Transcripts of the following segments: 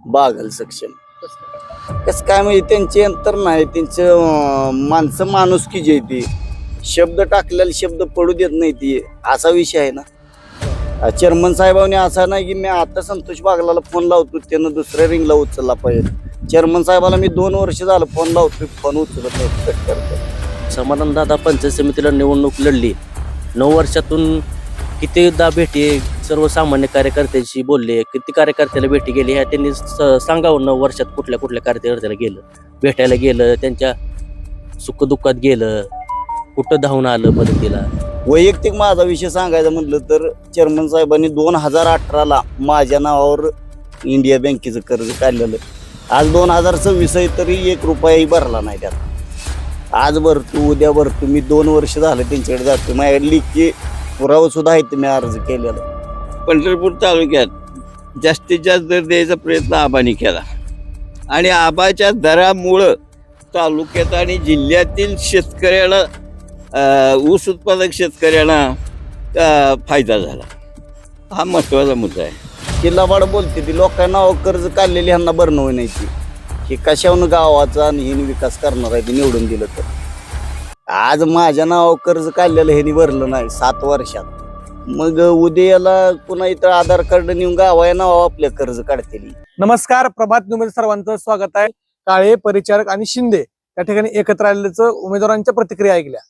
बागल सक्षम कसं काय म्हणजे त्यांचे अंतर नाही त्यांचं माणसं माणूस की जे ती शब्द टाकलेला शब्द पडू देत नाही ती असा विषय आहे ना. चेअरमन साहेबांनी असा नाही की मी आता संतोष बागलाला फोन लावतो त्यानं दुसऱ्या रिंगला उचलला पाहिजे. चेअरमन साहेबाला मी 2 वर्ष झालं फोन लावतो फोन उचलत नाही कट करतो. समाधान दादा पंचायत समितीला निवडणूक लढली. 9 वर्षातून कितीदा भेटी सर्वसामान्य कार्यकर्त्यांशी बोलले, किती कार्यकर्त्याला भेटी गेली ह्या त्यांनी सांगावं. 9 वर्षात कुठल्या कुठल्या कार्यकर्त्याला गेलं, भेटायला गेलं, त्यांच्या सुखदुःखात गेलं, कुठं धावून आलं मदतीला. वैयक्तिक माझा विषय सांगायचा म्हटलं तर चेअरमन साहेबांनी 2018ला माझ्या नावावर इंडिया बँकेचं कर्ज काढलेलं. आज 2026 आहे तरी 1 रुपयाही भरला नाही त्यात. आज भरतो उद्या भरतो. मी 2 वर्ष झालं त्यांच्याकडे जातो. माझ्याकडे लिखी पुरावा सुद्धा आहे मी अर्ज केलेला. पंढरपूर तालुक्यात जास्तीत जास्त दर द्यायचा प्रयत्न आबांनी केला आणि आबाच्या दरामुळं तालुक्यात आणि जिल्ह्यातील शेतकऱ्याला ऊस उत्पादक शेतकऱ्यांना फायदा झाला. हा महत्त्वाचा मुद्दा आहे. किल्लाबाड बोलते ती लोकांना कर्ज काढलेली ह्यांना भरणं नाही ती हे कशावरून गावाचा आणि हिने विकास करणार आहे ते निवडून दिलं तर. आज माझ्या नावावर कर्ज काढलेलं ह्यांनी भरलं नाही 7 वर्षात. मग उद्याला पुन्हा इथं आधार कार्ड नेऊन गावाया नावावर आपल्या कर्ज काढतील. नमस्कार, प्रभात न्यूजमध्ये सर्वांचं स्वागत आहे. काळे, परिचारक आणि शिंदे त्या ठिकाणी एकत्र आलेल्याचं उमेदवारांच्या प्रतिक्रिया ऐकल्या.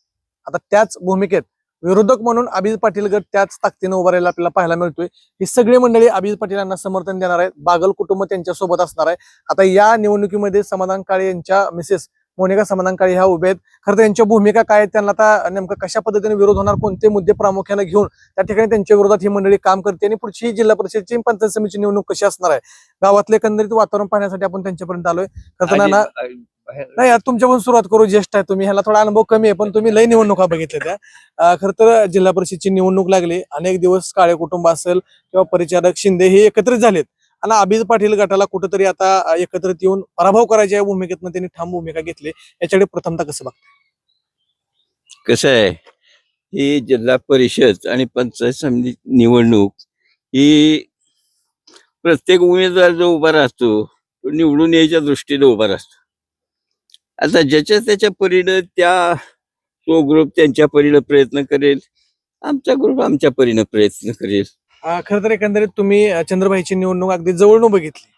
आता त्याच भूमिकेत विरोधक म्हणून अभिजित पाटील गट त्याच ताकदीनं उभा राहिला आपल्याला पाहायला मिळतोय. ही सगळी मंडळी अभिजित पाटील यांना समर्थन देणार आहेत. बागल कुटुंब त्यांच्या सोबत असणार आहे. आता या निवडणुकीमध्ये समाधान काळे यांच्या मिसेस मोनिका समाधान काळे ह्या उभे आहेत. खरं तर यांच्या भूमिका काय आहेत, त्यांना आता नेमकं कशा पद्धतीने विरोध होणार, कोणते मुद्दे प्रामुख्याने घेऊन त्या ठिकाणी त्यांच्या विरोधात ही मंडळी काम करते आणि पुढची जिल्हा परिषदची पंचायत समितीची निवडणूक कशी असणार आहे, गावातले एकंदरीत वातावरण पाहण्यासाठी आपण त्यांच्यापर्यंत आलोय. खरं तर नाही तुमच्यापासून सुरुवात करू. ज्येष्ठ आहे तुम्ही, ह्याला थोडा अनुभव कमी आहे पण तुम्ही लय निवडणुका बघितल्या त्या. खरं तर जिल्हा परिषदची निवडणूक लागली, अनेक दिवस काळे कुटुंब असेल किंवा परिचारक शिंदे हे एकत्रित झालेत आणि अभिजित पाटील गटाला कुठेतरी आता एकत्रित येऊन पराभव करायच्या भूमिकेतनं त्यांनी ठाम भूमिका घेतली. याच्याकडे प्रथमतः कसं बघताय? कसं आहे, ही जिल्हा परिषद आणि पंचायत समिती निवडणूक ही प्रत्येक उमेदवार जो उभा राहतो तो निवडून यायच्या दृष्टीने उभा राहतो. आता ज्याच्या त्याच्या परीनं तो ग्रुप त्यांच्या परीनं प्रयत्न करेल, आमचा ग्रुप आमच्या परीनं प्रयत्न करेल. खरं तर एकंदरीत तुम्ही चंद्रबाईची निवडणूक अगदी जवळून बघितली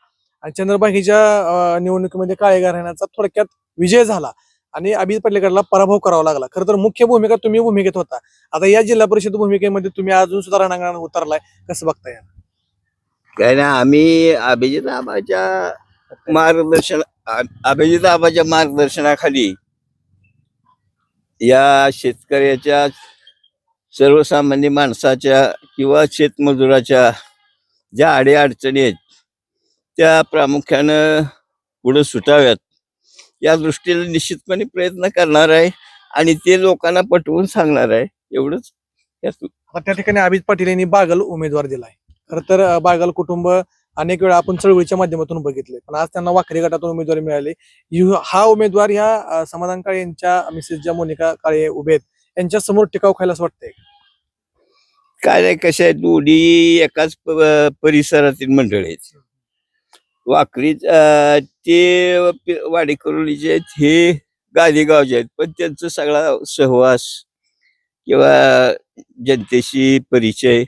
आणि चंद्रबाईच्या निवडणुकीमध्ये काळे घराण्याचा थोडक्यात विजय झाला आणि अभिजित पाटील गटाला पराभव करावा लागला. खरं तर मुख्य भूमिका तुम्ही भूमिकेत होता. आता या जिल्हा परिषद भूमिकेमध्ये तुम्ही अजून सुद्धा रणांगणात उतरलाय, कसं बघताय? काय ना, आम्ही अभिजित आबाच्या मार्गदर्शनाखाली या शेतकऱ्याच्या, सर्वसामान्य माणसाच्या किंवा शेतमजुराच्या ज्या अडीअडचणी आहेत त्या प्रामुख्यानं पुढे सुटाव्यात या दृष्टीने निश्चितपणे प्रयत्न करणार आहे आणि ते लोकांना पटवून सांगणार आहे. एवढंच. त्या ठिकाणी अभिजित पाटील यांनी बागल उमेदवार दिलाय. खरं तर बागल कुटुंब अनेक वेळा आपण चळवळीच्या माध्यमातून बघितले पण आज त्यांना वाखरी गटातून उमेदवारी मिळाली. हा उमेदवार ह्या समाधान काळे यांच्या मिसेस ज्या मोनिका काळे उभे आहेत यांच्या समोर टिकाव खायला असं वाटतंय? काय नाही, कशा आहेत, दोन्ही एकाच परिसरातील मंडळी आहेत. वाकरी ते वाडेकरोलीचे आहेत, हे गादेगावचे आहेत, पण त्यांचा सगळा सहवास किंवा जनतेशी परिचय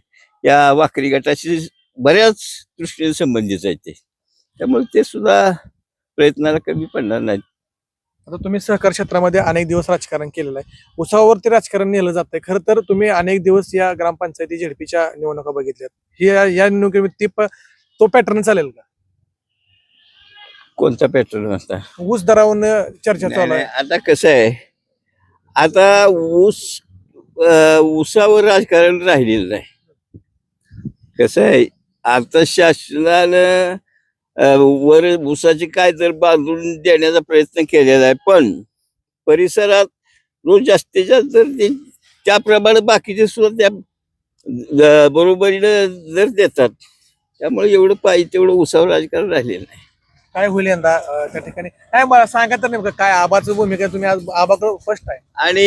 या वाकरी गटाशी बऱ्याच दृष्टीने संबंधित आहेत ते. त्यामुळे ते सुद्धा प्रयत्नाला कमी पडणार नाहीत. आता तुम्ही सहकार क्षेत्रामध्ये अनेक दिवस राजकारण केलेलं आहे, उसावावरती राजकारण नेलं जात आहे. खरं तर तुम्ही अनेक दिवस या ग्रामपंचायती झेडपीच्या निवडणुका बघितल्यात. या निवडणुकीमध्ये तो पॅटर्न चालेल का? कोणता पॅटर्न असता? ऊस दरावरून चर्चा चालू आहे. आता कसं आहे, आता ऊसावर राजकारण राहिलेलं नाही. कसं आहे, आता शासनानं वर ऊसाची काय तर बांधून देण्याचा प्रयत्न केलेला आहे पण परिसरात रोज जास्तीत जास्त जर त्याप्रमाणे बाकीचे सुद्धा त्या बरोबरीनं जर देतात. त्यामुळे एवढं पाहिजे तेवढं ऊसावर राजकारण राहिलेलं नाही. काय होईल यंदा त्या ठिकाणी? काय मला सांगा तर नेमकं काय आबाचं भूमिका, तुम्ही आज आबाकडे फर्स्ट आहे. आणि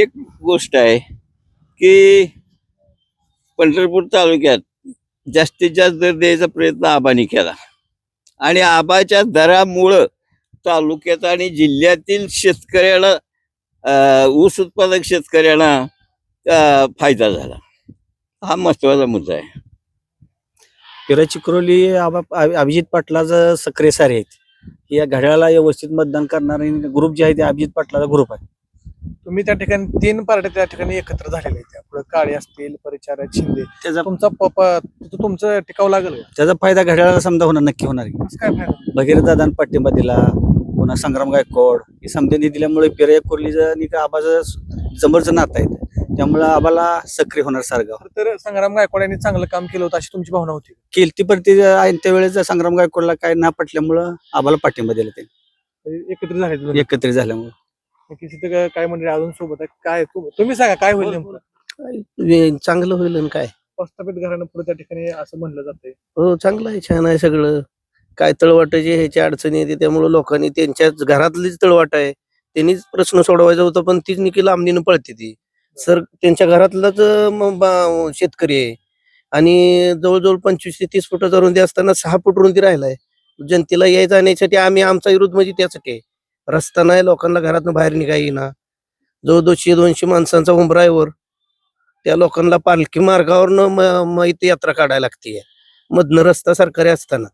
एक गोष्ट आहे की पंढरपूर तालुक्यात जास्तीत जास्त दर द्यायचा प्रयत्न आबांनी केला आणि आबाच्या दरामुळं तालुक्यात आणि जिल्ह्यातील शेतकऱ्याला ऊस उत्पादक शेतकऱ्यांना फायदा झाला. हा महत्वाचा मुद्दा आहे. पिरा चिक्रोली अभिजित पाटलाचं सक्रिय सारे आहेत. या घड्याळाला व्यवस्थित मतदान करणारे ग्रुप जे आहे ते अभिजित पाटलाचा ग्रुप आहे. तुम्ही त्या ठिकाणी 3 पार्ट्या त्या ठिकाणी एकत्र झालेल्या आहेत. पुढे काळे असतील, परिचारक, शिंदे. त्याचा तुमचं टिकाव लागेल का? त्याचा फायदा घड्याळाला समजा होणार, नक्की होणार. असं काय फायदा? भगीरथ दादांना पाठिंबा दिला, पुन्हा संग्राम गायकवाड ही समजेने दिल्यामुळे पिरा कोर्लीचं आणि आबाचं जमरचं नातं आहे. त्यामुळे आबाला सक्रिय होणार सारगाव. तर संग्राम गायकवाड यांनी चांगलं काम केलं होतं अशी तुमची भावना होती? केलती पण ते ऐन त्यावेळेस संग्राम गायकवाडला काय ना पटल्यामुळं आबाला पाठिंबा दिला. ते एकत्रित झाले एकत्रित झाल्यामुळे तिथे काय म्हणजे अजून सोबत आहे काय? तुम्ही सांगा काय होईल नेमकं? चांगलं होईल आणि काय. प्रस्थापित घराणं पुढे त्या ठिकाणी असं म्हणलं जातंय. हो चांगलं आहे, छान आहे सगळं. काय तळवाटाची ह्याची अडचणी येते त्यामुळे लोकांनी त्यांच्याच घरातलीच तळवाट आहे त्यांनीच प्रश्न सोडवायचा होता पण तीच निकी लांबणीनं पळते ती. सर त्यांच्या घरातलाच शेतकरी आहे आणि जवळजवळ 25 ते 30 फुटाचा रुंदी असताना 6 फूट रुंदी राहिलाय. जनतेला याय जाण्यासाठी आम्ही आमचा विरोध म्हणजे त्यासाठी आहे. रस्ता नाही, लोकांना घरातून बाहेर निघा येईना. जवळ 200-200 माणसांचा उंबरा आहे वर. त्या लोकांना पालखी मार्गावरनं इथे यात्रा काढायला लागते. मधनं रस्ता सरकारी असताना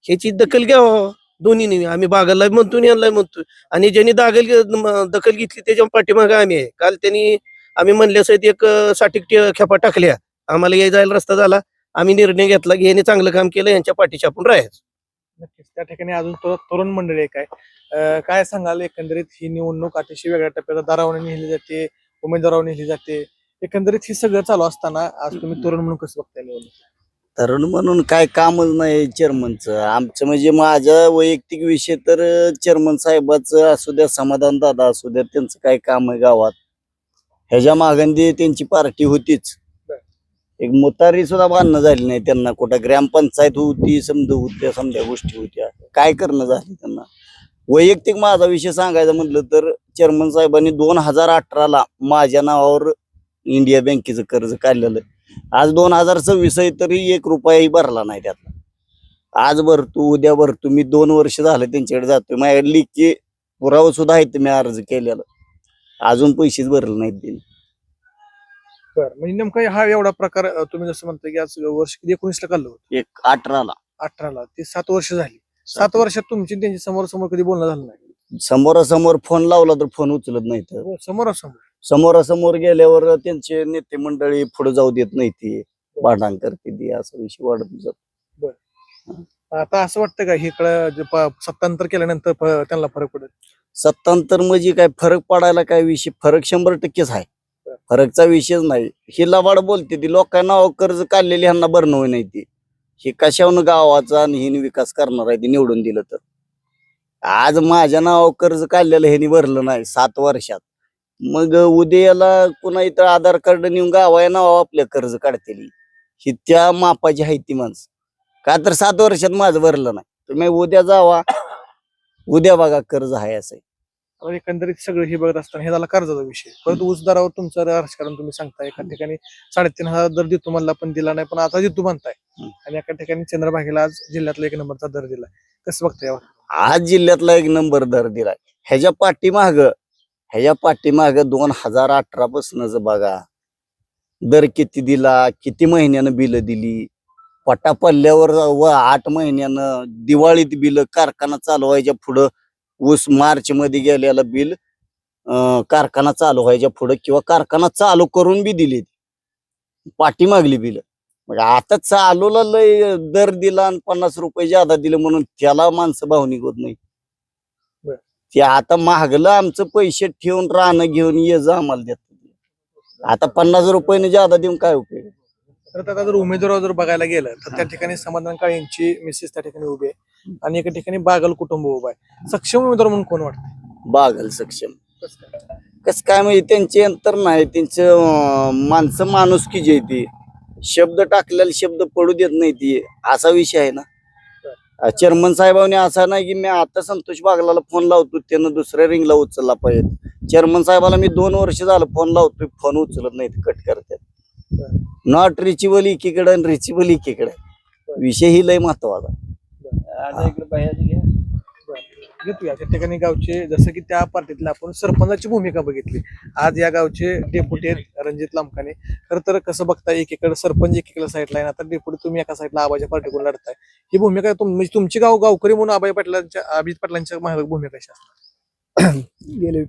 ह्याची दखल घ्यावं दोन्हीने. आम्ही बागलला म्हणतो यांना म्हणतो आणि ज्यांनी दखल घेतली त्याच्या पाठीमागे आम्ही आहे. काल त्यांनी आम्ही म्हणल्यासहित एक 60 खेपा टाकल्या. आम्हाला याय जायला रस्ता झाला. आम्ही निर्णय घेतला की यांनी चांगलं काम केलं, यांच्या पाठीशी आपण राहायचं. नक्कीच त्या ठिकाणी अजून तरुण मंडळी आहे काय सांगाल? एकंदरीत ही निवडणूक अतिशय वेगळ्या टप्प्यात दारावने नेली जाते, उमेदवारांनी नेली जाते. एकंदरीत ही सगळं चालू असताना आज तुम्ही तरुण म्हणून कसं बघताय निवडणूक? तरुण म्हणून काय कामच नाही चेअरमनचं आमचं. म्हणजे माझा वैयक्तिक विषय तर चेअरमन साहेबाचं असू द्या, समाधान दादा असू द्या, त्यांचं काय काम आहे गावात. ह्याच्या मागंदी त्यांची पार्टी होतीच. एक मुतारी सुद्धा बांधणं झाली नाही त्यांना. कुठं ग्रामपंचायत होती, समध्या गोष्टी होत्या. काय करणं झालं त्यांना. वैयक्तिक माझा विषय सांगायचा म्हटलं तर चेअरमन साहेबांनी 2018ला माझ्या नावावर इंडिया बँकेचं कर्ज काढलेलं. आज 2026 आहे तरी 1 रुपयाही भरला नाही त्यातला. आज भरतो, उद्या भरतो. मी 2 वर्ष झालं त्यांच्याकडे जातोय. माझ्याकडे लिखी पुरावा सुद्धा आहेत, मी अर्ज केलेला. अजून पैसेच भरले नाहीत त्यांनी. बरं, म्हणजे नेमका हा एवढा प्रकार तुम्ही जसं म्हणता की आज वर्ष 19ला काढलं होतं, 18ला 18ला ते 7 वर्ष झाली. 7 वर्षात तुमची त्यांची समोरासमोर कधी बोलणं झालं नाही? समोरासमोर फोन लावला तर फोन उचलत नाही. तर समोरासमोर समोरासमोर गेल्यावर त्यांचे नेते मंडळी पुढे जाऊ देत नाही, ती भांडण करते ती. असा विषय वाढत जातो. आता असं वाटतं का इकडं सत्तांतर केल्यानंतर त्यांना फरक पडेल? सत्तांतर म्हणजे काय फरक पडायला काय विषय? फरक 100%च आहे. फरकचा विषयच नाही. ही लबाड बोलते ती. लोकांना कर्ज काढलेली ह्यांना भरणं नाही. ती हे कशावरून गावाचा आणि हिने विकास करणार आहे ती निवडून दिलं तर. आज माझ्या नावावर कर्ज काढलेलं ह्यानी भरलं नाही 7 वर्षात. मग उद्याला पुन्हा इथं आधार कार्ड नेऊन गावाच्या नावावर आपल्या कर्ज काढतील. ही त्या मापाची आहे ती माणसं. का तर 7 वर्षात माझं भरलं नाही. तुम्ही उद्या जावा, उद्या बघा कर्ज आहे असं. एकंदरीत सगळं हे बघत असताना हे झाला कर्जाचा विषय. परत ऊस दरावर तुमचं राजकारण तुम्ही सांगताय. एका ठिकाणी 3,500 दर देतो म्हणला पण दिला नाही, पण आता देतो म्हणताय. आणि एका ठिकाणी चंद्रभागेला आज जिल्ह्यातला 1 नंबरचा दर दिलाय. कसं बघताय? आज जिल्ह्यातला 1 नंबर दर दिलाय. ह्याच्या पाठीमाग 2018 पासूनच बघा दर किती दिला, किती महिन्यानं बिल दिली. पट्टा पडल्यावर 8 महिन्यानं, दिवाळीत बिल, कारखाना चालू व्हायच्या पुढं, ऊस मार्च मध्ये गेलेला बिल कारखाना चालू व्हायच्या पुढं किंवा कारखाना चालू करून बी दिली पाठीमागली बिल. म्हणजे आता चालूला लय दर दिला आणि 50 रुपये ज्यादा दिले म्हणून त्याला माणसं भावनिक होत नाही. ते आता महागलं आमचं पैसे ठेवून राहणं घेऊन ये जा आम्हाला देत. आता 50 रुपयाने ज्यादा देऊन काय उपयोग? तर आता जर उमेदवार जर बघायला गेलं तर त्या ठिकाणी समाधान काळे यांची मिसेस त्या ठिकाणी उभी आहे आणि एका ठिकाणी बागल कुटुंब उभं आहे. सक्षम उमेदवार म्हणून कोण वाटतं? बागल सक्षम. कसं काय म्हणजे त्यांचे अंतर नाही. त्यांचं माणसं माणुसकी जी ती शब्द टाकलेला शब्द पडू देत नाही ती. असा विषय आहे ना. चेअरमन साहेबांनी असा नाही की मी आता संतोष बागलाला फोन लावतो त्यानं दुसऱ्या रिंगला उचलला पाहिजे. चेअरमन साहेबाला मी 2 वर्ष झालं फोन लावतोय, फोन उचलत नाही, कट करतात. नॉट रिचेबल एकीकडे आणि रिचेबल एकीकडे. विषय ही लय महत्वाचा. आता इकडे बाहेर घ्या. घेतोया त्या ठिकाणी गावचे जसं की त्या पार्टीतल्या आपण सरपंचाची भूमिका बघितली. आज या गावचे डेप्युटी आहेत रणजित लामकाने. खरं तर कसं बघताय एकीकडे सरपंच एकीकडे साईडला आहे आता डेप्युटी तुम्ही एका साईडला आबाच्या पार्टीकडून लढताय. ही भूमिका म्हणजे तुमची गावकरी म्हणून अभिजित पाटलांच्या भूमिका कशी असतात? गेले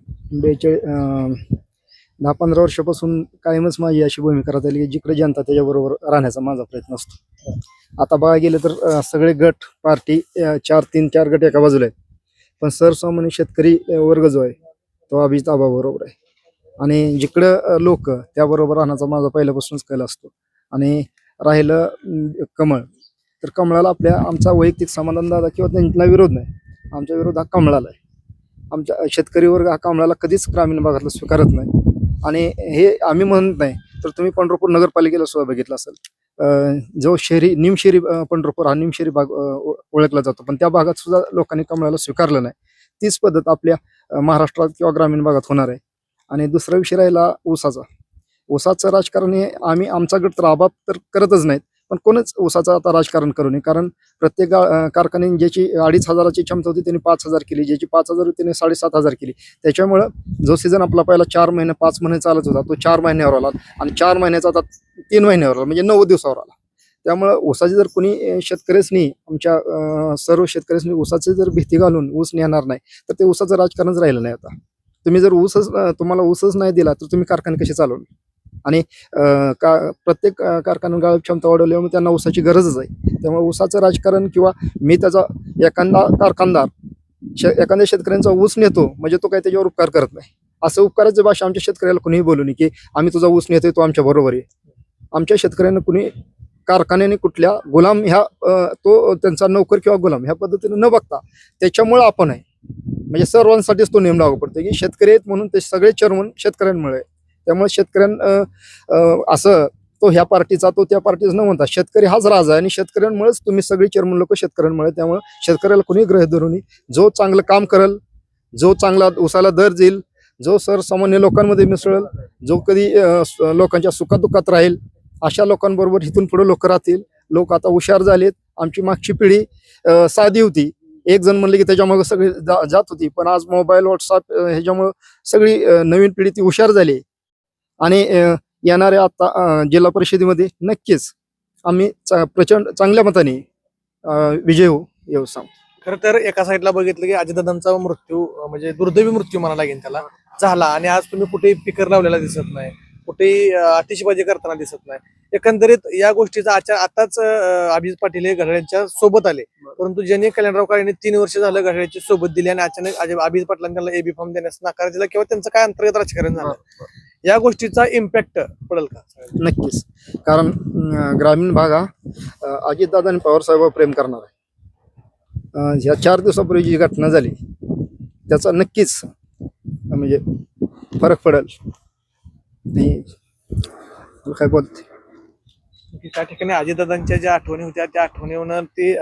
10-15 वर्षापासून कायमच माझी अशी भूमिका राहत आली की जिकडे जनता त्याच्याबरोबर राहण्याचा माझा प्रयत्न असतो. आता बघा गेलं तर सगळे गट पार्टी 4 गट एका बाजूला आहेत, पण सर्वसामान्य शेतकरी वर्ग जो आहे तो अभिजित आबा बरोबर आहे. आणि जिकडं लोक त्याबरोबर राहण्याचा माझा पहिल्यापासूनच कल असतो. आणि राहिलं कमळ, तर कमळाला आमचा वैयक्तिक समाधान दादा किंवा त्यांना विरोध नाही. आमचा विरोध हा कमळाला आहे. आमच्या शेतकरी वर्ग हा कमळाला कधीच ग्रामीण भागातला स्वीकारत नाही. आणि हे आम्ही म्हणत नाही तर तुम्ही पंढरपूर नगरपालिकेला सुद्धा बघितलं असेल, जो निमशेरी पंढरपूर हा निमशेरी भाग ओळखला जातो, पण त्या भागात सुद्धा लोकांनी कमळाला स्वीकारलं नाही. तीच पद्धत आपल्या महाराष्ट्रात किंवा ग्रामीण भागात होणार आहे. आणि दुसरा विषय राहिला ऊसाचं राजकारण हे आमचा गट तर आबाद तर करतच नाहीत, पण कोणच ऊसाचं आता राजकारण करू नये. कारण प्रत्येक कारखान्याने ज्याची 2,500ची क्षमता होती त्यांनी 5,000 केली, ज्याची 5,000 होती त्याने 7,500 केली. त्याच्यामुळं जो सीझन आपला पहिला 4 महिने 5 महिने चालत होता तो 4 महिन्यावर आला आणि 4 महिन्याचा आता 3 महिन्यावर आला, म्हणजे 90 दिवसावर आला. त्यामुळं ऊसाची जर कोणी शेतकऱ्यासनी आमच्या सर्व शेतकऱ्यांनी ऊसाची जर भीती घालून ऊस नेणार नाही तर ते ऊसाचं राजकारणच राहिलं नाही. आता तुम्ही जर तुम्हाला ऊसच नाही दिला तर तुम्ही कारखाने कसे चालवले? आणि प्रत्येक कारखान्यानं गाळप क्षमता वाढवल्यामुळे त्यांना ऊसाची गरजच आहे. त्यामुळे ऊसाचं राजकारण किंवा मी त्याचा एखादा कारखानदार एखाद्या शेतकऱ्यांचा ऊस नेतो म्हणजे तो काही त्याच्यावर उपकार करत नाही. असं उपकाराची भाषा आमच्या शेतकऱ्याला कुणीही बोलू नये की आम्ही तुझा ऊस नेतोय तो आमच्या बरोबर आहे. आमच्या शेतकऱ्यांना कुणी कारखान्याने कुठल्या गुलाम तो त्यांचा नोकर किंवा गुलाम ह्या पद्धतीने न बघता त्याच्यामुळे आपण आहे, म्हणजे सर्वांसाठीच तो नेम लागू पडतो की शेतकरी आहेत म्हणून ते सगळे चेअरमन शेतकऱ्यांमुळे. त्यामुळे शेतकऱ्यांना असं तो ह्या पार्टीचा तो त्या पार्टीचा न म्हणता शेतकरी हाच राजा आहे आणि शेतकऱ्यांमुळेच तुम्ही सगळे चेअरमन लोक शेतकऱ्यांमुळे. त्यामुळे शेतकऱ्याला कोणी ग्रह धरू नये. जो चांगलं काम करेल, जो चांगला ऊसाला दर देईल, जो सर्वसामान्य लोकांमध्ये मिसळेल, जो कधी लोकांच्या सुखादुखात राहील, अशा लोकांबरोबर इथून पुढे लोक राहतील. लोक आता हुशार झालेत. आमची मागची पिढी साधी होती, एक जण म्हणले की त्याच्यामुळे सगळी जात होती, पण आज मोबाईल व्हॉट्सअप ह्याच्यामुळे सगळी नवीन पिढी ती हुशार झाली. आणि येणाऱ्या आता जिल्हा परिषदेमध्ये नक्कीच आम्ही प्रचंड चांगल्या मताने विजय येऊ सांगतो. खरं तर एका साईडला बघितलं की अजितदादांचा मृत्यू म्हणजे दुर्दैवी मृत्यू म्हणा लागेल त्याला झाला आणि आज तुम्ही कुठेही स्पीकर लावलेला दिसत नाही, कुठेही आतिषबाजी करताना दिसत नाही. एकंदरीत या गोष्टीचा आताच अभिजित पाटील हे घड्याळ्यांच्या सोबत आले, परंतु ज्यांनी कल्याणराव काळेंनी 3 वर्ष झालं घड्याळ्याची सोबत दिली आणि अचानक अभिजित पाटलांनी त्यांना एबी फॉर्म देण्यास नकार दिला किंवा त्यांचं काय अंतर्गत राजकारण झालं, या गोष्टीचा इम्पॅक्ट पडेल का? नक्कीच. कारण ग्रामीण भाग हा अजितदादा आणि पवारसाहेबांवर प्रेम करणार आहे. ह्या 4 दिवसापूर्वी जी घटना झाली त्याचा नक्कीच म्हणजे फरक पडेल. काय बोलते त्या ठिकाणी अजितदादांच्या ज्या आठवणी होत्या त्या आठवणीवर ते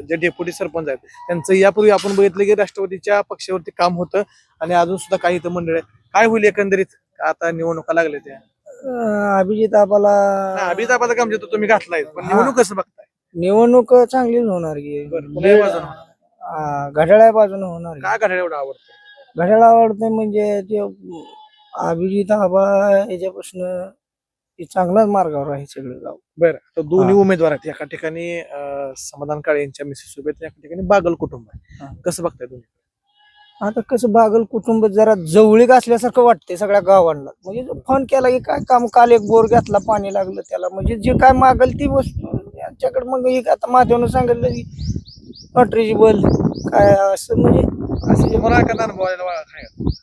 जे डेप्युटी सरपंच आहेत त्यांचं यापूर्वी आपण बघितलं की राष्ट्रवादीच्या पक्षावरती काम होतं आणि अजून सुद्धा काही इथं मंडळ आहे. काय होईल एकंदरीत आता निवडणुका लागल्या त्या? अभिजित आबाला अभिजित आबाचा काम देतो तुम्ही घातलाय, पण निवडणूक कसं बघताय? निवडणूक चांगलीच होणार की कुणाच्या बाजूने होणार? घड्याळ्या बाजूने होणार. काय घड्याळ एवढं आवडतं? घड्याळ आवडते म्हणजे ते अभिजित आबा याच्यापासून चांगलाच मार्गावर आहे सगळं गाव. बरं, तर दोन्ही उमेदवार आहेत. एका ठिकाणी समाधान काळे यांच्या मिसेस उभे आहेत, एका ठिकाणी बागल कुटुंब आहे. कसं बघताय तुम्ही? आता कसं बागल कुटुंब जरा जवळीक असल्यासारखं वाटतंय सगळ्या गावांना. म्हणजे फोन केला की काय काम, काल एक बोर घेतला पाणी लागलं त्याला, म्हणजे जे काय मागल ती वस्तू यांच्याकडे. मग आता माध्यमानं सांगितलं की नॉटरीजिबल काय असं, म्हणजे असं मला एखादा अनुभव आलेला आहे?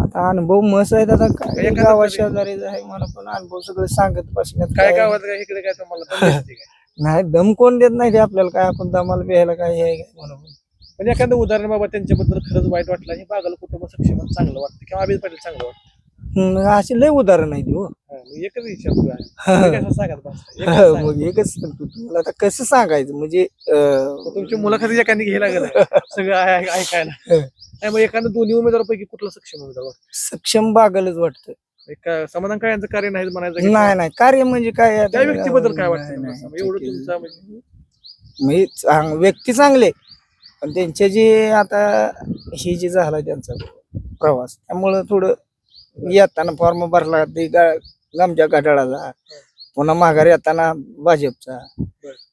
आता अनुभव मस्त आहेत. आता काय गावा शेजारी आहे मला पण अनुभव सगळं सांगत बसण्यात काय गावात काय इकडे काय तुम्हाला दम दिसते काय? नाही. दम कोण देत नाही ते आपल्याला, काय आपण दमाला प्यायला काय हे म्हणून. पण एखादं उदाहरण बाबा त्यांच्याबद्दल खरंच वाईट वाटलं आणि बागल कुटुंब सक्षम चांगलं वाटतं किंवा अभिजित पाटील चांगलं वाटतं, असे लय उदाहरण आहे हो. एकच विचार सांगत बसता. मग एकच सांगतो तुम्हाला, आता कसं सांगायचं म्हणजे तुमची मुलाखती एखादी घ्यायला गेलं सगळं ऐकायला नाही. मग एखादं दोन्ही उमेदवारापैकी कुठलं सक्षम उमेदवार वाटतं? सक्षम बागलच वाटतं. एक समाधान काय यांचं कार्य नाही म्हणायचं? नाही कार्य म्हणजे काय त्या व्यक्तीबद्दल काय वाटतं? नाही, एवढं तुमचं म्हणजे व्यक्ती चांगले पण त्यांचे जे आता हे जे झाला त्यांचा प्रवास त्यामुळं थोडं येताना फॉर्म भरला ते आमच्या घड्याळाचा, पुन्हा माघारी येताना भाजपचा.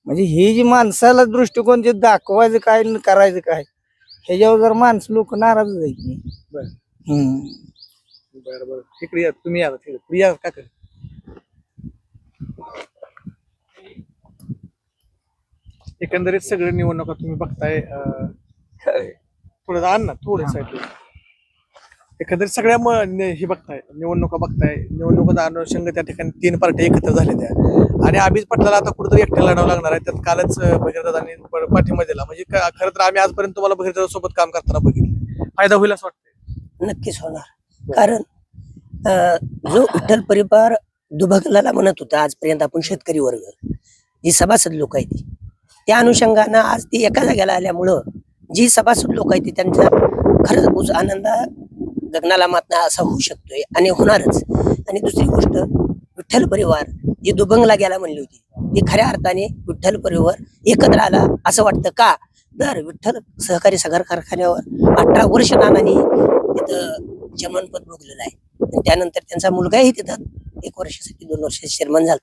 म्हणजे ही जी माणसाला दृष्टिकोन जे दाखवायचं काय आणि करायचं काय ह्याच्यावर जर माणसं लोक नाराज आहे की. बरं बरं इकडे या तुम्ही, या तिकडे या का एकंदरीत सगळे निवडणुका तुम्ही बघताय, थोडं आण ना थोडं साईड. एकंदरीत सगळ्या हे बघताय, निवडणुका बघताय, निवडणुका अनुषंग त्या ठिकाणी 3 पार्टी एकत्र झाल्या त्या आणि अभिज पाटलाला आता कुठेतरी एकट्याला लढावं लागणार आहे. त्यात कालच भगीरथदादांनी पाठिंबा दिला. म्हणजे खरं तर आम्ही आजपर्यंत तुम्हाला भगीरथदा सोबत काम करताना बघितलं, फायदा होईल असं वाटतंय? नक्कीच होणार. कारण जो विठ्ठल परिवार दुभगलेला म्हणत होता आजपर्यंत आपण शेतकरी वर्ग जी सभासद लोक आहेत त्या अनुषंगानं आज ती एका जागेला आल्यामुळं जी सभासद लोक आहेत त्यांचा खरंच आनंद गगनाला मातना असा होऊ शकतोय आणि होणारच. आणि दुसरी गोष्ट विठ्ठल परिवार जी दुभंगला गेला म्हणली होती ती खऱ्या अर्थाने विठ्ठल परिवार एकत्र आला असं वाटतं. का तर विठ्ठल सहकारी साखर कारखान्यावर 18 वर्ष नानांनी तिथं चेअरमनपद भोगलेलं आहे आणि त्यानंतर त्यांचा मुलगाही तिथं 1 वर्षासाठी 2 वर्षासाठी चेअरमन झाला.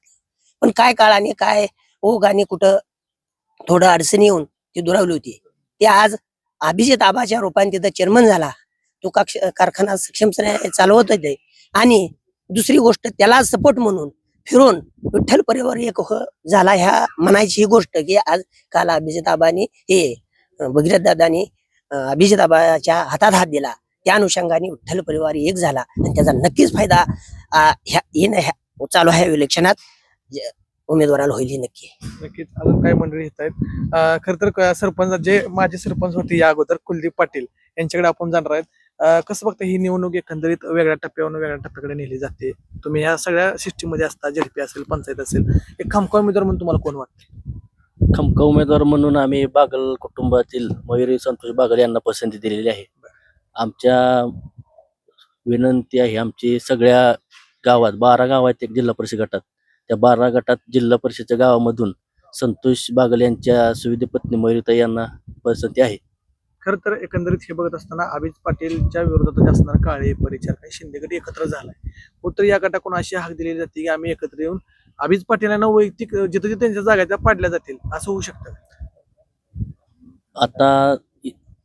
पण काय काळाने काय ओघ आणि कुठं थोडं अडचणी येऊन ती दुरावली होती. ते आज अभिजित आबाच्या रूपाने तिथं चेअरमन झाला. तो कारखाना सक्षमपणे चालवत होते आणि दुसरी गोष्ट त्याला सपोर्ट म्हणून फिरून विठ्ठल परिवार एक झाला ह्या म्हणायची ही गोष्ट की आज काल अभिजित आबानी हे भगीरथ दादानी अभिजित आबाच्या हातात हात दिला. त्या अनुषंगाने विठ्ठल परिवार एक झाला आणि त्याचा नक्कीच फायदा चालू आहे इलेक्शनात उमेदवाराला होईल ही नक्की. नक्कीच. अजून काही मंडळी येत आहेत. खर तर सरपंच जे माझे सरपंच होते या अगोदर कुलदीप पाटील यांच्याकडे आपण जाणार आहेत. कसं बघता ही निवडणूक एकंदरीत वेगळ्या टप्प्यावरून वेगळ्या टप्प्याकडे नेली जाते? तुम्ही ह्या सगळ्या सिस्टीम मध्ये असता, झडपी असेल, पंचायत असेल, एक खमका उमेदवार म्हणून तुम्हाला कोण वाटते? खमका उमेदवार म्हणून आम्ही बागल कुटुंबातील मयुरी संतोष बागल यांना पसंती दिलेली आहे. आमच्या विनंती आहे, आमची सगळ्या गावात 12 गाव आहेत एक जिल्हा परिषद गटात, त्या 12 गटात जिल्हा परिषदच्या गावामधून संतोष बागल यांच्या सुविधी पत्नी मयुरीताई यांना पसंती आहे. खर तर एकंदरीत हे बघत असताना अभिजित पाटीलच्या विरोधात असणारा काळे परिचारक आणि शिंदे गट एकत्र झालाय. तर या गटाकडून अशी हाक दिलेली जाते की आम्ही एकत्र येऊन अभिजित पाटीलांना वैयक्तिक जिथे जिथे त्यांच्या जागा त्या पाडल्या जातील, असं होऊ शकतं? आता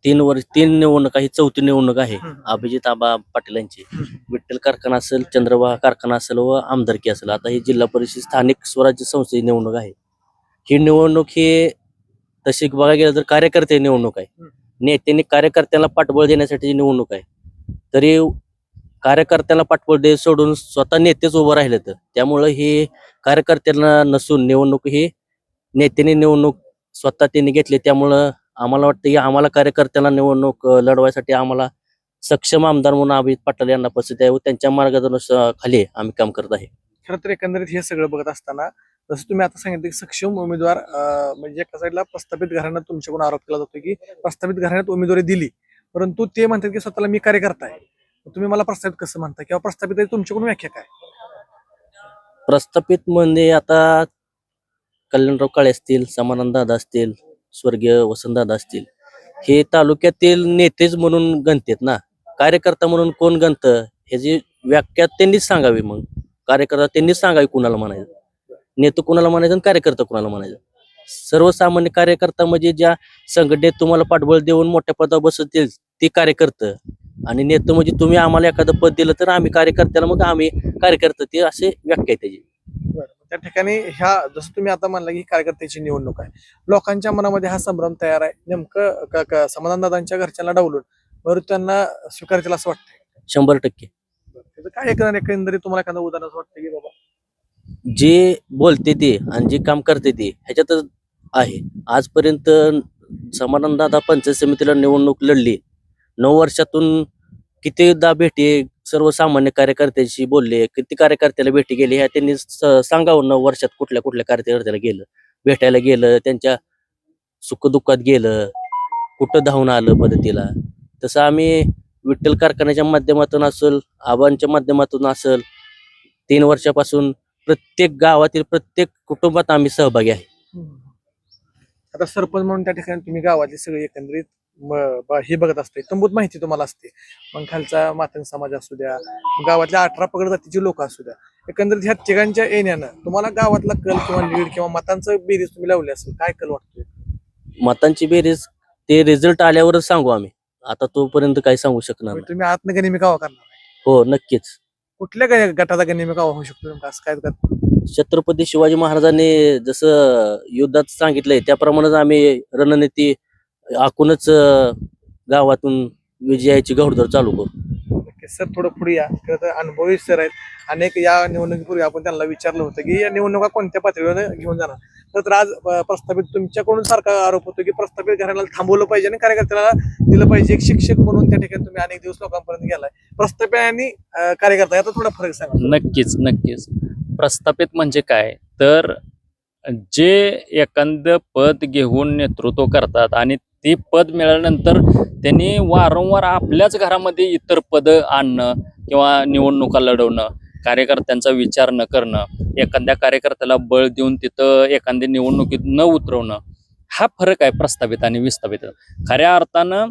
3 निवडणूक ही 4थी निवडणूक आहे अभिजित आबा पाटील यांची. विठ्ठल कारखाना असेल, चंद्रवाह कारखाना असेल व आमदारकी असेल. आता ही जिल्हा परिषद स्थानिक स्वराज्य संस्थेची निवडणूक आहे. ही निवडणूक ही तशी बघायला गेलं तर कार्यकर्ते निवडणूक आहे. नेत्यांनी कार्यकर्त्याला पाठबळ देण्यासाठी निवडणूक आहे. तरी कार्यकर्त्याला पाठबळ दे सोडून स्वतः नेतेच उभं राहिले तर त्यामुळं ही कार्यकर्त्यांना नसून निवडणूक ही नेत्यांनी निवडणूक स्वतः त्यांनी घेतली. त्यामुळं आम्हाला वाटतं की आम्हाला कार्यकर्त्याला निवडणूक लढवायसाठी आम्हाला सक्षम आमदार म्हणून अभिजित पाटील यांना पसंती आहे व त्यांच्या मार्गदर्शनाखाली आम्ही काम करत आहे. खरं तर एकंदरीत हे सगळं बघत असताना जसं तुम्ही आता सांगितलं की सक्षम उमेदवार म्हणजे एका साईडला प्रस्थापित घराण्यात तुमच्याकडून आरोप केला जातो की प्रस्थापित घराण्यात उमेदवारी दिली, परंतु ते म्हणतात की स्वतःला मी कार्यकर्ता आहे. तुम्ही मला प्रस्थापित कसं म्हणता किंवा प्रस्थापित आहे तुमच्याकडून व्याख्या काय? प्रस्थापित म्हणजे आता कल्याणराव काळे असतील, समानंद दादा असतील, स्वर्गीय वसंतदादा असतील, हे तालुक्यातील नेतेच म्हणून गणतात ना. कार्यकर्ता म्हणून कोण गणतं ह्याची व्याख्या त्यांनीच सांगावी. मग कार्यकर्ता त्यांनीच सांगावी कुणाला म्हणायचं, नेते कुणाला म्हणायचं आणि कार्यकर्ता कुणाला म्हणायचं. सर्वसामान्य कार्यकर्ता म्हणजे ज्या संघटनेत तुम्हाला पाठबळ देऊन मोठ्या पदावर बसतील ते कार्यकर्ते, आणि नेते म्हणजे तुम्ही आम्हाला एखादं पद दिलं तर आम्ही कार्यकर्त्याला मग आम्ही कार्यकर्ते, ते असे व्याख्या आहे त्याची. त्या ठिकाणी ह्या जसं तुम्ही आता म्हणला की कार्यकर्त्याची निवडणूक आहे, लोकांच्या मनामध्ये हा संभ्रम तयार आहे. नेमकं समाधानदादांच्या घरच्यांना डावलून बरं त्यांना स्वीकारतील असं वाटतंय? 100%. त्याचं काय एकंदरीत तुम्हाला एखादं उदाहरण असं वाटतं की बाबा जे बोलते ते आणि जे काम करते ते ह्याच्यातच आहे. आजपर्यंत समाधानदादा पंचायत समितीला निवडणूक लढली, 9 वर्षातून कितीदा भेटी सर्वसामान्य कार्यकर्त्यांशी बोलले, किती कार्यकर्त्याला भेटी गेली ह्या त्यांनी सांगावं. 9 वर्षात कुठल्या कुठल्या कार्यकर्त्याला गेलं, भेटायला गेलं, त्यांच्या सुखदुःखात गेलं, कुठं धावून आलं मदतीला. तसं आम्ही विठ्ठल कारखान्याच्या माध्यमातून असेल, आबांच्या माध्यमातून असेल, 3 वर्षापासून प्रत्येक गावातील प्रत्येक कुटुंबात आम्ही सहभागी आहे. आता सरपंच म्हणून त्या ठिकाणी तुम्ही गावातले सगळे एकंदरीत हे बघत असते, तंबूत माहिती तुम्हाला असते, मग खालचा मातंग समाज असू द्या, गावातल्या 18 पगड जातीची लोक असू द्या, एकंदरीत ह्या तिघांच्या येण्यानं तुम्हाला गावातला कल किंवा लीड किंवा मतांचं बेरीज तुम्ही लावली असेल, काय कल वाटतोय? मतांची बेरीज ते रिझल्ट आल्यावरच सांगू आम्ही, आता तोपर्यंत काही सांगू शकणार नाही. तुम्ही आतनं गनिमी कावा करणार आहे? हो नक्कीच. कुठल्या गटाचा गनिमी कावा होऊ शकतो नेमका, असं काय गट? छत्रपती शिवाजी महाराजांनी जसं युद्धात सांगितलंय त्याप्रमाणेच आम्ही रणनीती आखूनच गावातून विजयाची घोडदौड चालू करू. सर थोडं पुढे या, खरं तर अनुभवी सर आहेत. अनेक या निवडणुकीपूर्वी आपण त्यांना विचारलं होतं की या निवडणुका कोणत्या पातळीवर घेऊन जाणार, तर आज प्रस्थापित तुमच्याकडून सारखा आरोप होतो की प्रस्थापित घराण्याला थांबवलं पाहिजे आणि कार्यकर्त्याला दिलं पाहिजे. एक शिक्षक म्हणून त्या ठिकाणी तुम्ही अनेक दिवस लोकांपर्यंत गेलाय. प्रस्थापित आणि कार्यकर्ता याचा थोडा फरक सांगा. नक्कीच प्रस्थापित म्हणजे काय, तर जे एखादं पद घेऊन नेतृत्व करतात आणि ते पद मिळाल्यानंतर त्यांनी वारंवार आपल्याच घरामध्ये इतर पद आणणं किंवा निवडणुका लढवणं, कार्यकर्त्यांचा विचार न करणं, एखाद्या कार्यकर्त्याला बळ देऊन तिथं एखाद्या निवडणुकीत न उतरवणं, हा फरक आहे प्रस्थापित आणि विस्थापित. खऱ्या अर्थानं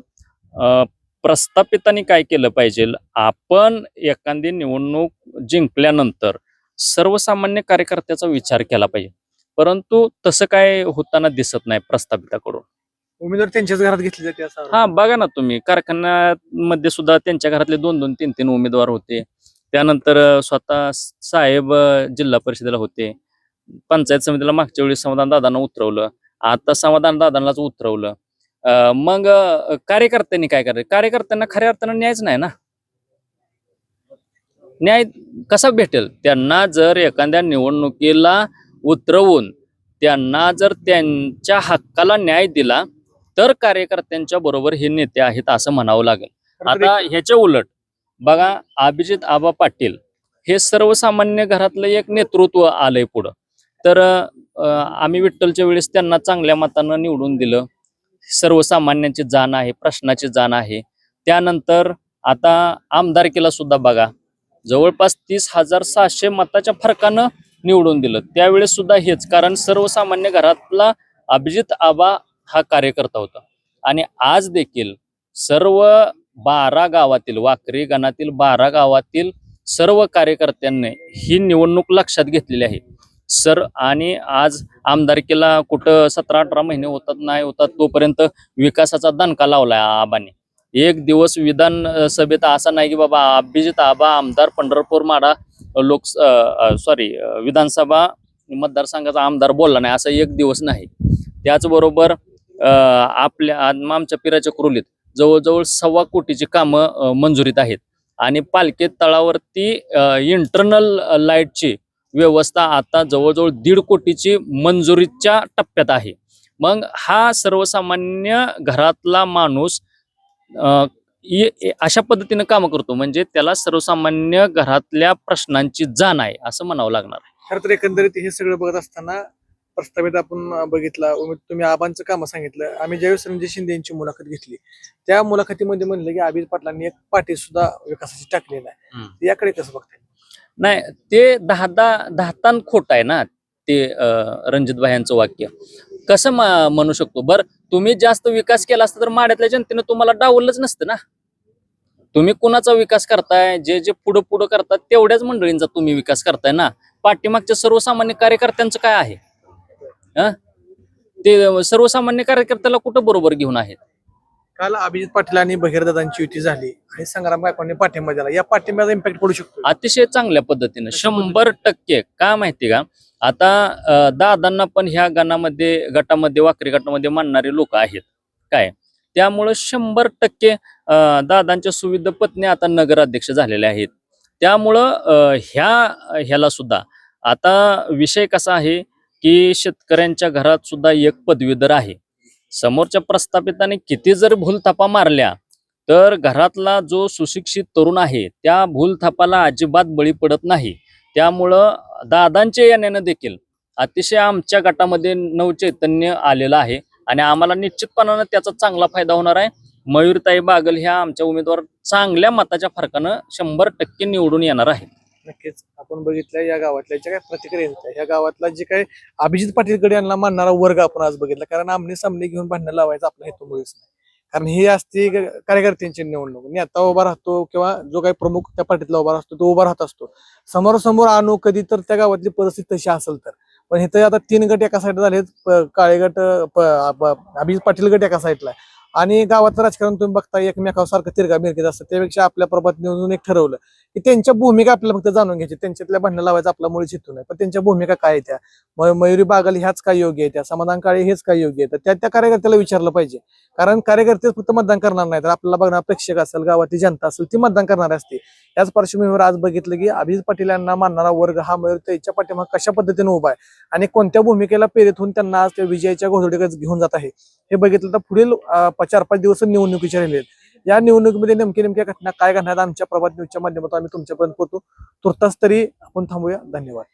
प्रस्थापितांनी काय केलं पाहिजे, आपण एखादी निवडणूक जिंकल्यानंतर सर्वसामान्य कार्यकर्त्याचा विचार केला पाहिजे, परंतु तसं काय होताना दिसत नाही प्रस्थापिताकडून. उमेदवार त्यांच्याच घरात घेतली जाते असं? हा, बघा ना तुम्ही, कारखान्यामध्ये सुद्धा त्यांच्या घरातले 2-2, 3-3 उमेदवार होते. त्यानंतर स्वतः साहेब जिल्हा परिषदेला होते, पंचायत समितीला मागच्या वेळी समाधान दादांना उतरवलं, आता समाधान दादांनाच उतरवलं. मग कार्यकर्त्यांनी काय करायचं? कार्यकर्त्यांना खऱ्या अर्थानं न्यायच नाही ना. न्याय कसा भेटेल त्यांना? जर एखाद्या निवडणुकीला उतरवून त्यांना जर त्यांच्या हक्काला न्याय दिला तर कार्यकर्त्यांच्या बरोबर हे नेते आहेत असं म्हणावं लागेल. आता ह्याच्या उलट बघा, अभिजित आबा पाटील हे सर्वसामान्य घरातलं एक नेतृत्व आलंय पुढं, तर आम्ही विठ्ठलच्या वेळेस त्यांना चांगल्या मतानं निवडून दिलं. सर्वसामान्यांची जाण आहे, प्रश्नाची जाण आहे. त्यानंतर आता आमदारकीला सुद्धा बघा, जवळपास 30,700 मताच्या फरकानं निवडून दिलं. त्यावेळेस सुद्धा हेच, कारण सर्वसामान्य घरातला अभिजित आबा हा कार्यकर्ता होता. आणि आज देखील सर्व 12 गावातील, वाकरी गणातील 12 गावातील सर्व कार्यकर्त्यांनी ही निवडणूक लक्षात घेतलेली आहे सर. आणि आज आमदारकीला कुठं 17-18 महिने होतात नाही होतात तोपर्यंत विकासाचा दणका लावलाय आबाने. एक दिवस विधानसभेत असा नाही की बाबा अभिजित आबा आमदार पंढरपूर माडा विधानसभा मतदारसंघाचा आमदार बोलला नाही, असा एक दिवस नाही. त्याचबरोबर आमच्या पिराच्या कुरुलीत जवळजवळ 1.25 कोटीची कामं मंजुरीत आहेत आणि पालखी तळावरती इंटरनल लाईटची व्यवस्था आता जवळजवळ 1.5 कोटीची मंजुरीच्या टप्प्यात आहे. मग हा सर्वसामान्य घरातला माणूस अशा पद्धतीने काम करतो, म्हणजे त्याला सर्वसामान्य घरातल्या प्रश्नांची जाण आहे असं म्हणावं लागणार. खरं तर एकंदरीत हे सगळं बघत असताना प्रस्तावित आपण बघितला, तुम्ही आबांचं काम सांगितलं. आम्ही ज्यावेळेस रणजित शिंदे यांची मुलाखत घेतली त्या मुलाखतीमध्ये म्हणलं की अभिजित पाटलांनी एक पाटी सुद्धा विकासाची टाकलेला आहे, याकडे कसं बघताय? नाही, ते दहातान खोट आहे ना ते रणजित भाई यांचं वाक्य. कसं म्हणू शकतो? बरं, तुम्ही जास्त विकास केला असता तर माड्यातल्या जनतेनं तुम्हाला डावलंच नसतं ना. तुम्ही कुणाचा विकास करताय? जे जे पुढं करतात तेवढ्याच मंडळींचा तुम्ही विकास करताय ना. पाठीमागच्या सर्वसामान्य कार्यकर्त्यांचं काय आहे? ते सर्वसामान्य कार्यकर्त्याला कुठं बरोबर घेऊन आहेत? काल अभिजित पाटील आणि भगीरदादांची युती झाली आणि संग्राम गायकवाडने पाठिंबा दिला, या पाठिंब्याचा इम्पॅक्ट पडू शकतो? अतिशय चांगल्या पद्धतीने 100%. का माहिती का, आता दादांना पण ह्या गटामध्ये वाकरी गटामध्ये मानणारे लोक आहेत काय, त्यामुळं 100% दादांच्या सुविध पत्नी आता नगराध्यक्ष झालेल्या आहेत. त्यामुळं ह्याला सुद्धा आता विषय कसा आहे की शेतकऱ्यांच्या घरात सुद्धा एक पदवीधर आहे. समोरच्या प्रस्थापिताने किती जर भूलथापा मारल्या तर घरातला जो सुशिक्षित तरुण आहे त्या भूलथापाला अजिबात बळी पडत नाही. त्यामुळं दादांच्या येण्यानं देखील अतिशय आमच्या गटामध्ये नवचैतन्य आलेलं आहे आणि आम्हाला निश्चितपणानं त्याचा चांगला फायदा होणार आहे. मयूरताई बागल ह्या आमच्या उमेदवार चांगल्या मताच्या फरकानं 100% निवडून येणार आहे. नक्कीच आपण बघितलं या गावातल्या ज्या काही प्रतिक्रिया होत्या, या गावातला जे काही अभिजित पाटीलकडे यांना मानणारा वर्ग आपण आज बघितला. कारण आमने सामने घेऊन भांडणं लावायचा आपला हेतू मुळीच नाही. कारण ही असते कार्यकर्त्यांची निवडणूक. नेता उभा राहतो किंवा जो काही प्रमुख त्या पार्टीतला उभा असतो तो उभा राहत असतो. समोरासमोर आणू कधी तर त्या गावातली परिस्थिती तशी असेल तर. पण इथे आता 3 गट एका साईडला झालेत, काळे गट, अभिजित पाटील गट एका साईडला आहे. आणि गावातलं राजकारण तुम्ही बघता एकमेकावर सारखं तिरगा मिरकीत असतं. त्यापेक्षा आपल्या प्रभात निवडून एक ठरवलं की त्यांच्या भूमिका आपल्याला फक्त जाणून घ्यायची. त्यांच्यातल्या भांडणं लावायचा आपला मुळीच हेतू नाही. पण त्यांच्या भूमिका काय आहे, त्या मयुरी बागल ह्याच काय योग्य आहे, त्या समाधान काळे हेच काय योग्य आहे, तर त्या कार्यकर्त्याला विचारलं पाहिजे. कारण कार्यकर्ते फक्त मतदान करणार नाही, तर आपल्याला बघणार प्रेक्षक असेल, गावातली जनता असेल, ती मतदान करणार असते. याच पार्श्वभूमीवर आज बघितलं की अभिजित पाटील यांना मानणारा वर्ग हा मयुरीच्या पाठीमागे कशा पद्धतीने उभा आहे आणि कोणत्या भूमिकेला प्रेरित होऊन त्यांना आज त्या विजयाच्या घोषणेकडे घेऊन जात आहे हे बघितलं तर पुढील 4-5 दिवस निवडणुकीचे राहिले. या निवडणुकीमध्ये नेमक्या घटना काय घडणार आमच्या प्रभात न्यूजच्या माध्यमातून आम्ही तुमच्यापर्यंत पोहोचू. तुर्तास तरी आपण थांबूया. धन्यवाद.